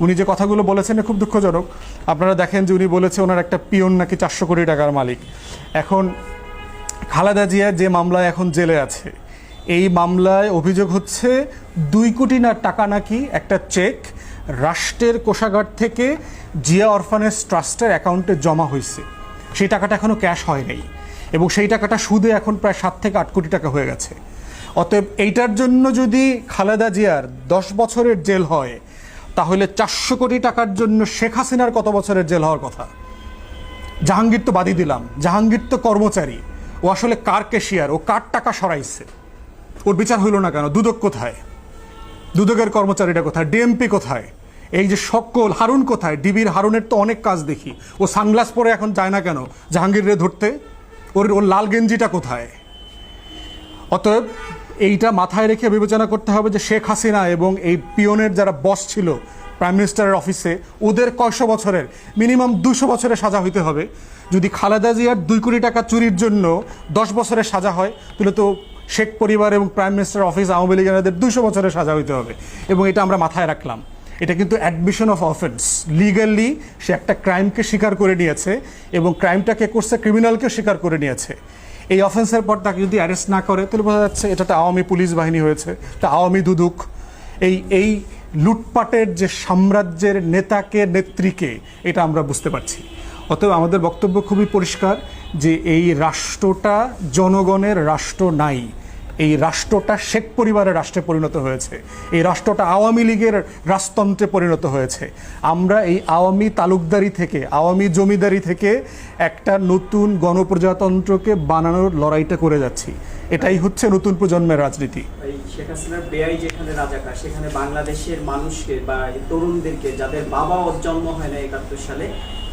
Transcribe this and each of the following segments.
উনি যে কথাগুলো বলেছেন খুব দুঃখজনক। আপনারা দেখেন যে উনি বলেছে ওনার একটা পিয়ন নাকি 400 কোটি টাকার মালিক। এখন খালেদা জিয়া যে মামলায় এখন জেলে আছে, এই মামলায় অভিযোগ হচ্ছে 2 কোটি টাকা নাকি একটা চেক রাষ্ট্রের কোষাগার থেকে জিয়া অরফানেজ ট্রাস্টের অ্যাকাউন্টে জমা হয়েছে। সেই টাকাটা এখনও ক্যাশ হয় নাই এবং সেই টাকাটা সুদে এখন প্রায় 7 থেকে 8 কোটি টাকা হয়ে গেছে। অতএব এইটার জন্য যদি খালেদা জিয়ার 10 বছরের জেল হয়, তাহলে 400 কোটি টাকার জন্য শেখ হাসিনার কত বছরের জেল হওয়ার কথা? জাহাঙ্গীর তো বাদই দিলাম, জাহাঙ্গীর তো কর্মচারী, ও আসলে কার ক্যাশিয়ার, ও কার টাকা সরাইছে, ওর বিচার হইল না কেন? দুদক কোথায়? দুদকের কর্মচারীটা কোথায়? ডিএমপি কোথায়? এই যে সকল হারুন কোথায়? ডিবির হারুনের তো অনেক কাজ দেখি, ও সানগ্লাস পরে এখন যায় না কেন জাহাঙ্গীররে ধরতে? ওর লাল গেঞ্জিটা কোথায়? অতএব এইটা মাথায় রেখে বিবেচনা করতে হবে যে শেখ হাসিনা এবং এই পিয়নের যারা বস ছিল প্রাইম মিনিস্টারের অফিসে, ওদের কয়শো বছরের, মিনিমাম 200 বছরের সাজা হইতে হবে। যদি খালেদা জিয়ার 2 কোটি টাকা চুরির জন্য 10 বছরের সাজা হয়, তাহলে তো শেখ পরিবার এবং প্রাইম মিনিস্টার অফিস আওয়ামী লীগের 200 বছরের সাজা হইতে হবে। এবং এটা আমরা মাথায় রাখলাম। এটা কিন্তু অ্যাডমিশন অফ অফেন্স, লিগালি সে একটা ক্রাইমকে স্বীকার করে নিয়েছে এবং ক্রাইমটাকে করছে ক্রিমিনালকে স্বীকার করে নিয়েছে। এই অফেন্সের পর তাকে যদি অ্যারেস্ট না করে, তাহলে বোঝা যাচ্ছে এটা একটা আওয়ামী পুলিশ বাহিনী হয়েছে, একটা আওয়ামী দুদক। এই লুটপাটের যে সাম্রাজ্যের নেতাকে নেত্রীকে, এটা আমরা বুঝতে পারছি। অতএব আমাদের বক্তব্য খুবই পরিষ্কার যে এই রাষ্ট্রটা জনগণের রাষ্ট্র নাই, এই রাষ্ট্রটা শেখ পরিবারের রাষ্ট্রে পরিণত হয়েছে, এই রাষ্ট্রটা আওয়ামী লীগের রাজতন্ত্রে পরিণত হয়েছে। আমরা এই আওয়ামী তালুকদারি থেকে, আওয়ামী জমিদারি থেকে একটা নতুন গণপ্রজাতন্ত্রকে বানানোর লড়াইটা করে যাচ্ছি। এটাই হচ্ছে নতুন প্রজন্মের রাজনীতি। শেখ হাসিনার বেআই যেখানে রাজাকার, সেখানে বাংলাদেশের মানুষকে বা তরুণদেরকে, যাদের বাবা জন্ম হয় না 71 সালে,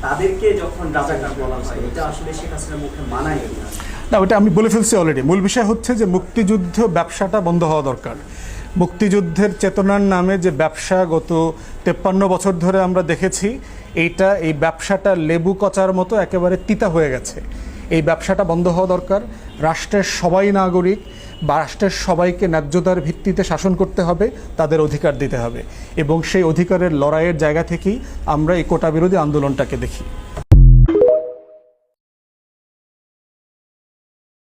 তাদেরকে যখন রাজাকার বলা হয়, এটা আসলে শেখ হাসিনার মুখে মানায় না। না, ওটা আমি বলে ফেলছি অলরেডি। মূল বিষয় হচ্ছে যে মুক্তিযুদ্ধ ব্যবসাটা বন্ধ হওয়া দরকার। মুক্তিযুদ্ধের চেতনার নামে যে ব্যবসা গত 53 বছর ধরে আমরা দেখেছি, এই ব্যবসাটা লেবু কচার মতো একেবারে তিতা হয়ে গেছে। এই ব্যবসাটা বন্ধ হওয়া দরকার। রাষ্ট্রের সবাই নাগরিক বা রাষ্ট্রের সবাইকে ন্যায্যতার ভিত্তিতে শাসন করতে হবে, তাদের অধিকার দিতে হবে এবং সেই অধিকারের লড়াইয়ের জায়গা থেকেই আমরা এই কোটা বিরোধী আন্দোলনটাকে দেখি।